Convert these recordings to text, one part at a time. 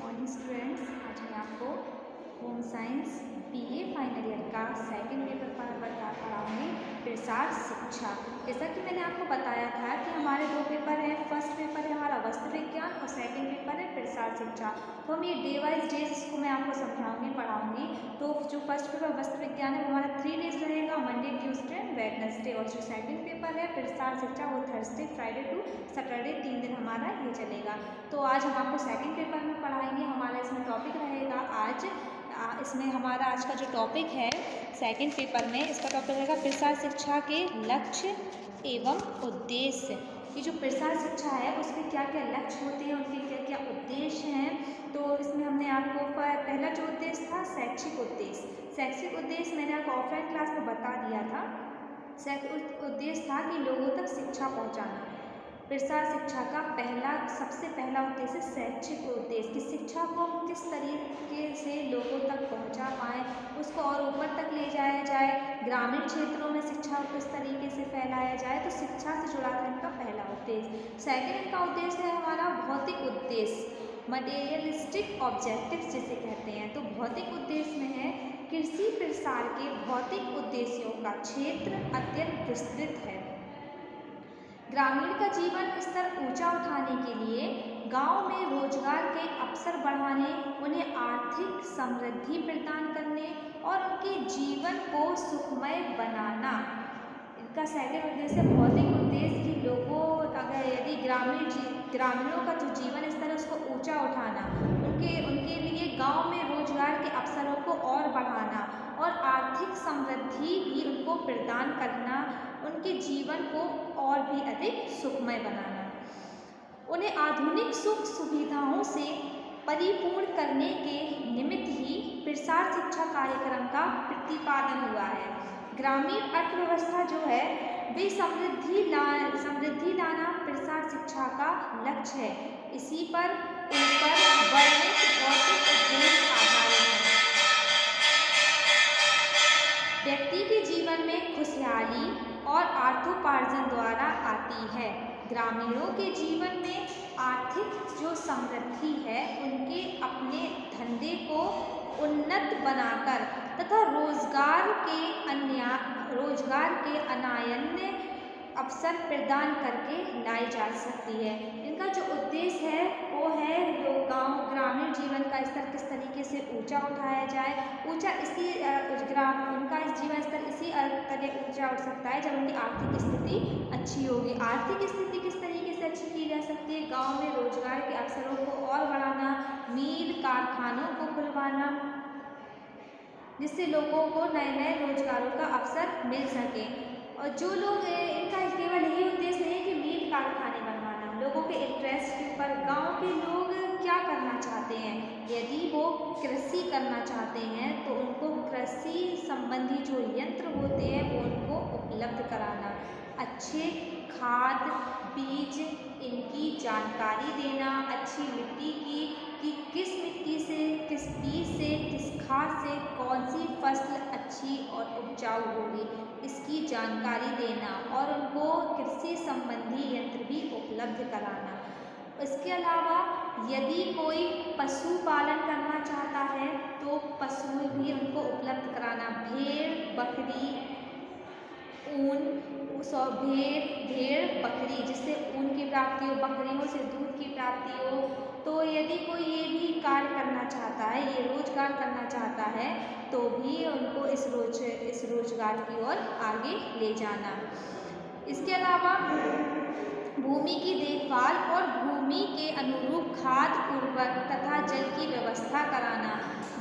Morning students. आज मैं आपको home science BA final year का सेकंड पेपर पढ़ाऊँगी, प्रसार शिक्षा। जैसा कि मैंने आपको बताया था कि हमारे दो पेपर हैं। फर्स्ट पेपर है हमारा वस्तु विज्ञान और सेकंड पेपर है प्रसार शिक्षा। तो हम ये डे वाइज डेज इसको मैं आपको समझाऊंगी, पढ़ाऊंगी। तो जो फर्स्ट पेपर वस्तु विज्ञान है वो हमारा 3 डेज रहेगा, मंडे ट्यूसडे एंड वेडनेसडे। और जो सेकंड पेपर है प्रसार शिक्षा वो थर्सडे फ्राइडे टू सैटरडे 3 दिन हमारा ये चलेगा। तो आज हम आपको सेकंड पेपर में पढ़ाएंगे। हमारा इसमें टॉपिक रहेगा आज इसमें हमारा आज का जो टॉपिक है सेकंड पेपर में, इसका टॉपिक रहेगा प्रसार शिक्षा के लक्ष्य एवं उद्देश्य। ये जो प्रसार शिक्षा है उसके क्या क्या लक्ष्य होते हैं, उनके क्या क्या उद्देश्य हैं। तो इसमें हमने आपको पहला जो उद्देश्य था शैक्षिक उद्देश्य। शैक्षिक उद्देश्य मैंने आपको ऑफलाइन क्लास में बता दिया था। उद्देश्य था कि लोगों तक शिक्षा पहुँचाना। प्रसार शिक्षा का सबसे पहला उद्देश्य शैक्षिक उद्देश्य की शिक्षा को हम किस तरीके से लोगों तक पहुंचा पाएँ, उसको और ऊपर तक ले जाया जाए, ग्रामीण क्षेत्रों में शिक्षा को किस तरीके से फैलाया जाए। तो शिक्षा से जुड़ा था इनका पहला उद्देश्य। सेकंड इनका उद्देश्य है हमारा भौतिक उद्देश्य, मटेरियलिस्टिक ऑब्जेक्टिव्स जिसे कहते हैं। तो भौतिक उद्देश्य में है कृषि प्रसार के भौतिक उद्देश्यों का क्षेत्र अत्यंत विस्तृत है। ग्रामीण का जीवन स्तर ऊंचा उठाने के लिए गांव में रोजगार के अवसर बढ़ाने, उन्हें आर्थिक समृद्धि प्रदान करने और उनके जीवन को सुखमय बनाना। इनका सेकंड उद्देश्य भौतिक उद्देश्य की लोगों अगर यदि ग्रामीणों का जो जीवन स्तर है उसको ऊंचा उठाना, उनके लिए गांव में रोजगार के अवसरों को और बढ़ाना और आर्थिक समृद्धि भी उनको प्रदान करना, उनके जीवन को और भी अधिक सुखमय बनाना। उन्हें आधुनिक सुख सुविधाओं से परिपूर्ण करने के निमित्त ही प्रसार शिक्षा कार्यक्रम का प्रतिपादन हुआ है। ग्रामीण अर्थव्यवस्था जो है वे समृद्धि लाना प्रसार शिक्षा का लक्ष्य है। इसी पर ऊपर वर्णित भौतिक उद्देश्य आधारित है। व्यक्ति के जीवन में खुशहाली और अर्थोपार्जन द्वारा आती है। ग्रामीणों के जीवन में आर्थिक जो समृद्धि है उनके अपने धंधे को उन्नत बनाकर तथा रोजगार के अनायन्य अवसर प्रदान करके लाई जा सकती है। इनका जो उद्देश्य है वो है ग्रामीण जीवन का स्तर किस तरीके से ऊंचा उठाया जाए। उनका जीवन स्तर इसी तरह ऊंचा उठ सकता है जब उनकी आर्थिक स्थिति अच्छी होगी। आर्थिक स्थिति किस तरीके से अच्छी की जा सकती है? गांव में रोजगार के अवसरों को और बढ़ाना, मील कारखानों को खुलवाना जिससे लोगों को नए नए रोजगारों का अवसर मिल सके। और जो लोग इनका केवल यही उद्देश्य नहीं कि मील कारखाने बनवाना, लोगों के इंटरेस्ट के ऊपर गांव के लोग क्या करना चाहते हैं, यदि वो कृषि करना चाहते हैं तो उनको कृषि संबंधी जो यंत्र होते हैं वो उनको उपलब्ध कराना, अच्छे खाद बीज इनकी जानकारी देना, अच्छी मिट्टी की कि किस मिट्टी से, किस बीज से, किस खाद से कौन सी फसल अच्छी और उपजाऊ होगी, इसकी जानकारी देना और उनको कृषि संबंधी यंत्र भी उपलब्ध कराना। इसके अलावा यदि कोई पशुपालन करना चाहता है तो पशु भी उनको उपलब्ध कराना, भेड़ बकरी ऊन भेड़ बकरी जिससे ऊन की प्राप्ति हो, बकरियों से दूध की प्राप्ति हो। तो यदि कोई ये भी कार्य करना चाहता है, ये रोजगार करना चाहता है तो भी उनको इस रोजगार की ओर आगे ले जाना। इसके अलावा भूमि की देखभाल और भूमि के अनुरूप खाद उर्वरक तथा जल की व्यवस्था कराना,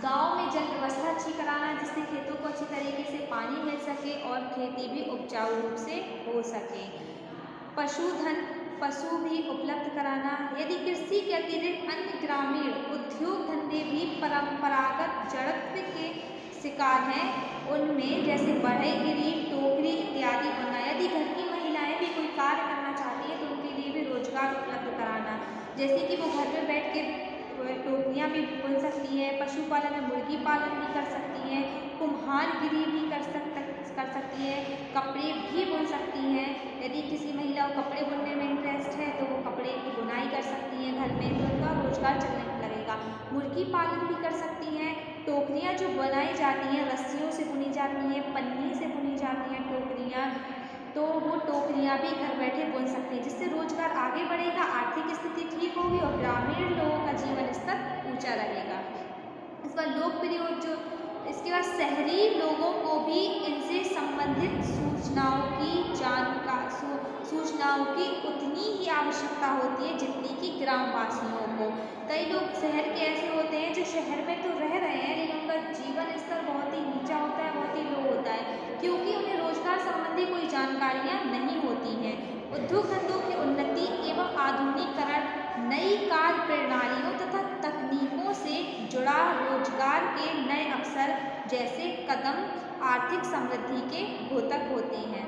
गांव में जल व्यवस्था अच्छी कराना जिससे खेतों को अच्छी तरीके से पानी मिल सके और खेती भी उपजाऊ रूप से हो सके। पशु भी उपलब्ध कराना। यदि कृषि के अतिरिक्त अन्य ग्रामीण उद्योग धंधे भी परंपरागत जड़त्व के शिकार हैं, उनमें जैसे बढ़ईगिरी, टोकरी इत्यादि बुनना। यदि घर की महिलाएं भी कोई कार्य करना चाहती हैं तो उनके लिए भी रोजगार उपलब्ध कराना, जैसे कि वो घर में बैठ के टोकरियाँ भी बुन सकती हैं, पशुपालन में मुर्गी पालन भी कर सकती हैं, कुम्हारगिरी भी कर सकती हैं, कपड़े भी बुन सकती हैं। यदि किसी महिला को कपड़े बुनने में इंटरेस्ट है तो वो कपड़े की बुनाई कर सकती हैं घर में, तो उनका रोजगार चलने लगेगा। मुर्गी पालन भी कर सकती हैं। टोकरियाँ जो बनाई जाती हैं, रस्सियों से बुनी जाती हैं, पन्नी से बुनी जाती हैं टोकरियाँ, तो वो टोकरियाँ भी घर बैठे बुन सकते हैं, जिससे रोजगार आगे बढ़ेगा, आर्थिक स्थिति ठीक होगी और ग्रामीण लोगों का जीवन स्तर ऊंचा रहेगा। इस बार लोकप्रिय जो इसके बाद शहरी लोगों को भी इनसे संबंधित सूचनाओं की उतनी ही आवश्यकता होती है जितनी कि ग्रामवासियों को। कई लोग शहर के ऐसे होते हैं जो शहर में तो रह रहे हैं, लेकिन उनका जीवन स्तर बहुत ही नीचा होता है, बहुत ही लो होता है, क्योंकि उन्हें रोजगार संबंधी कोई जानकारियाँ नहीं होती हैं। उद्योग धंधों की उन्नति एवं आधुनिकीकरण, नई कार्य प्रणालियों तथा तकनीकों से जुड़ा रोजगार के नए अवसर जैसे कदम आर्थिक समृद्धि के द्योतक होते हैं।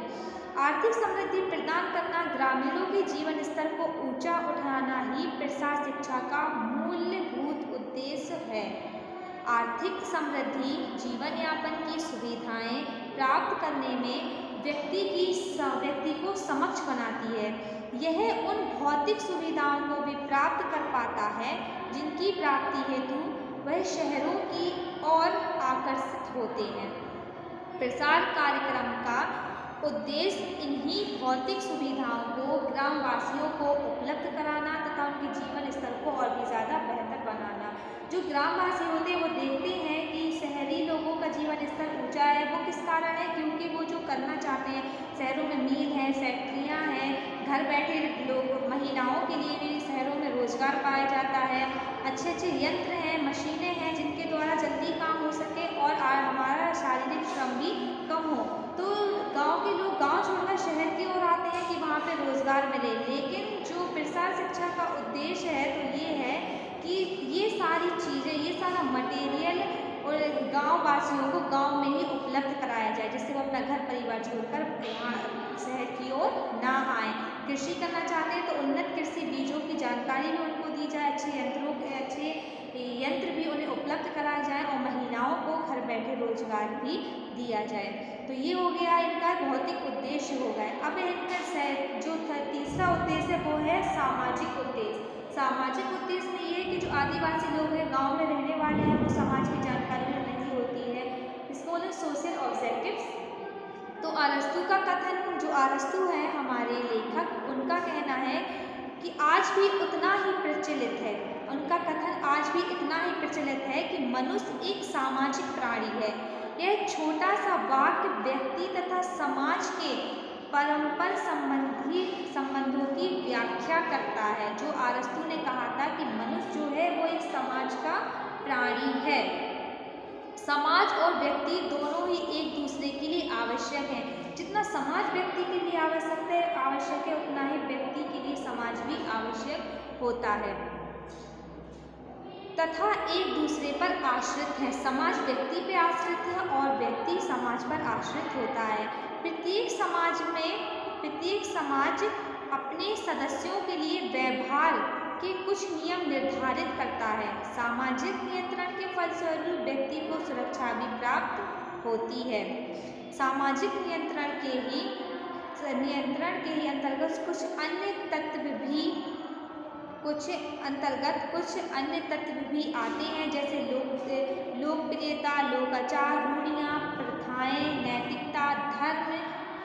आर्थिक समृद्धि प्रदान करना, ग्रामीणों के जीवन स्तर को ऊंचा उठाना ही प्रसार शिक्षा का मूलभूत उद्देश्य है। आर्थिक समृद्धि जीवन यापन की सुविधाएं प्राप्त करने में व्यक्ति को सक्षम बनाती है। यह उन भौतिक सुविधाओं को भी प्राप्त कर पाता है जिनकी प्राप्ति हेतु वह शहरों की ओर आकर्षित होते हैं। प्रसार कार्यक्रम का उद्देश्य इन्हीं भौतिक सुविधाओं को ग्रामवासियों को उपलब्ध कराना तथा उनके जीवन स्तर को और भी ज़्यादा बेहतर बनाना। जो ग्रामवासी होते हैं वो देखते हैं कि शहरी लोगों का जीवन स्तर ऊंचा है, वो किस कारण है, क्योंकि वो जो करना चाहते हैं, शहरों में मिल हैं, फैक्ट्रियाँ हैं, घर बैठे लोग, महिलाओं के लिए भी शहरों में रोजगार पाया जाता है, अच्छे अच्छे यंत्र हैं, मशीनें हैं जिनके द्वारा जल्दी काम हो सके और हमारा शारीरिक श्रम भी कम हो। तो गांव के लोग गांव छोड़कर शहर की ओर आते हैं कि वहाँ पे रोजगार मिले, लेकिन जो प्रसार शिक्षा का उद्देश्य है तो ये है कि ये सारी चीज़ें, ये सारा मटेरियल और गांव वासियों को गांव में ही उपलब्ध कराया जाए, जिससे वो अपना घर परिवार छोड़कर यहाँ शहर की ओर ना आए। कृषि करना चाहते हैं तो उन्नत कृषि बीजों की जानकारी भी उनको दी जाए, अच्छे यंत्र भी उन्हें उपलब्ध कराया जाए और महिलाओं को घर बैठे रोजगार भी दिया जाए। तो ये हो गया इनका भौतिक उद्देश्य हो गए। अब इनका जो तीसरा उद्देश्य है वो है सामाजिक उद्देश्य। सामाजिक उद्देश्य में ये है कि जो आदिवासी लोग हैं, गांव में रहने वाले हैं, वो समाज की जानकारी नहीं होती है, इसको बोले सोशल ऑब्जेक्टिव्स। तो अरस्तु का कथन, जो अरस्तु है हमारे लेखक, उनका कहना है कि आज भी उतना ही प्रचलित है, उनका कथन आज भी इतना ही प्रचलित है कि मनुष्य एक सामाजिक प्राणी है। यह छोटा सा वाक्य व्यक्ति तथा समाज के परस्पर संबंधों की व्याख्या करता है। जो अरस्तु ने कहा था कि मनुष्य जो है वो एक समाज का प्राणी है। समाज और व्यक्ति दोनों ही एक दूसरे के लिए आवश्यक हैं। जितना समाज व्यक्ति के लिए आवश्यक है उतना ही व्यक्ति के लिए समाज भी आवश्यक होता है तथा एक दूसरे पर आश्रित है। समाज व्यक्ति पर आश्रित है और व्यक्ति समाज पर आश्रित होता है। प्रत्येक समाज अपने सदस्यों के लिए व्यवहार के कुछ नियम निर्धारित करता है। सामाजिक नियंत्रण के फलस्वरूप व्यक्ति को सुरक्षा भी प्राप्त होती है। सामाजिक नियंत्रण के ही अंतर्गत कुछ अन्य तत्व भी आते हैं, जैसे लोकप्रियता, लोकाचार, रूढ़ियाँ, प्रथाएं, नैतिकता, धर्म,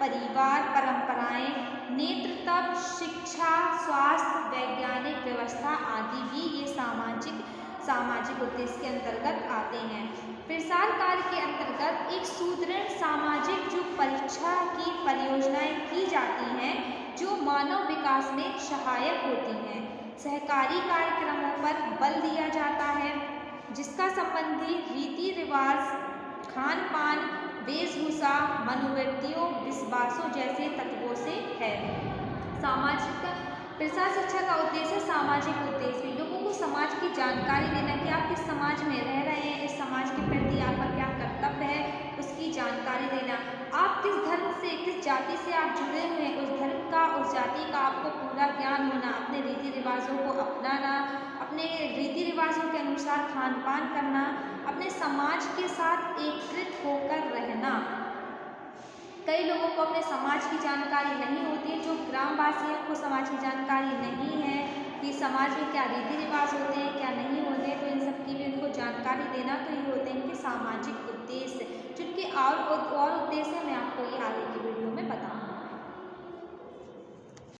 परिवार, परंपराएं, नेतृत्व, शिक्षा, स्वास्थ्य, वैज्ञानिक व्यवस्था आदि भी ये सामाजिक उद्देश्य के अंतर्गत आते हैं। प्रसार कार्य के अंतर्गत एक सुदृढ़ सामाजिक जो परीक्षा की परियोजनाएं की जाती हैं, जो मानव विकास में सहायक होती हैं। सहकारी कार्यक्रमों पर बल दिया जाता है, जिसका संबंधी रीति रिवाज, खान पान, वेशभूषा, मनोवृत्तियों, विश्वासों जैसे तत्वों से है। सामाजिक प्रसार शिक्षा का उद्देश्य सामाजिक उद्देश्य, लोगों को समाज की जानकारी देना कि आप किस समाज में रह रहे हैं, इस समाज के प्रति आपका क्या कर्तव्य है, उसकी जानकारी देना। आप किस धर्म से, किस जाति से आप जुड़े हुए हैं, उस धर्म का, उस जाति का आपको पूरा ज्ञान होना, अपने रीति रिवाजों को अपनाना, अपने रीति रिवाजों के अनुसार खान पान करना, अपने समाज के साथ एकीकृत होकर रहना। कई लोगों को अपने समाज की जानकारी नहीं होती है। जो ग्रामवासियों को समाज की जानकारी नहीं है कि समाज में क्या रीति रिवाज होते हैं, क्या नहीं होते हैं, तो इन सब की भी उनको जानकारी देना, तो ये होते हैं इनके सामाजिक उद्देश्य। जिनके और उद्देश्य मैं आपको ये आगे की वीडियो